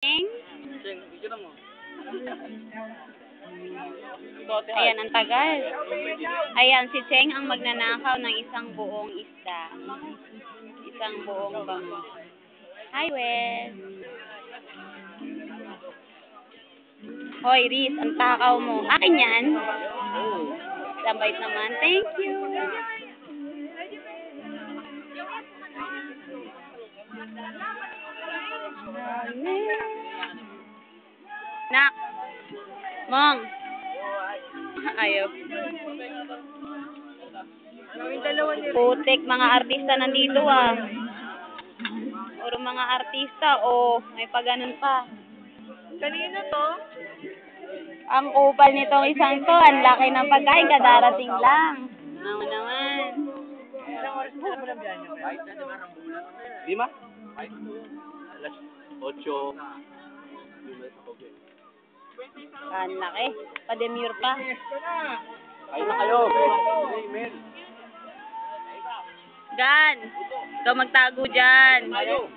Cheng? Ayan, ang tagal. Ayan, si Cheng ang magnanakaw ng isang buong isda. Isang buong bangus. Hi, Wes. Hoy, Riz, ang takaw mo. Akin yan? Lambait naman. Thank you. Nak. Mong. Ayaw. Putik, mga artista nandito ah. Puro mga artista, oh. May paganon pa. Kanino to? Ang kupal nitong isang to, ang laki ng pagkain, kadarating lang. Ano naman. Ilang oras po mo lang biyahe nyo? 5? Alas 8. Ang laki. Pa-demure pa. Ayun na kayo. Amen. Dan, ikaw magtago dyan. Tayo.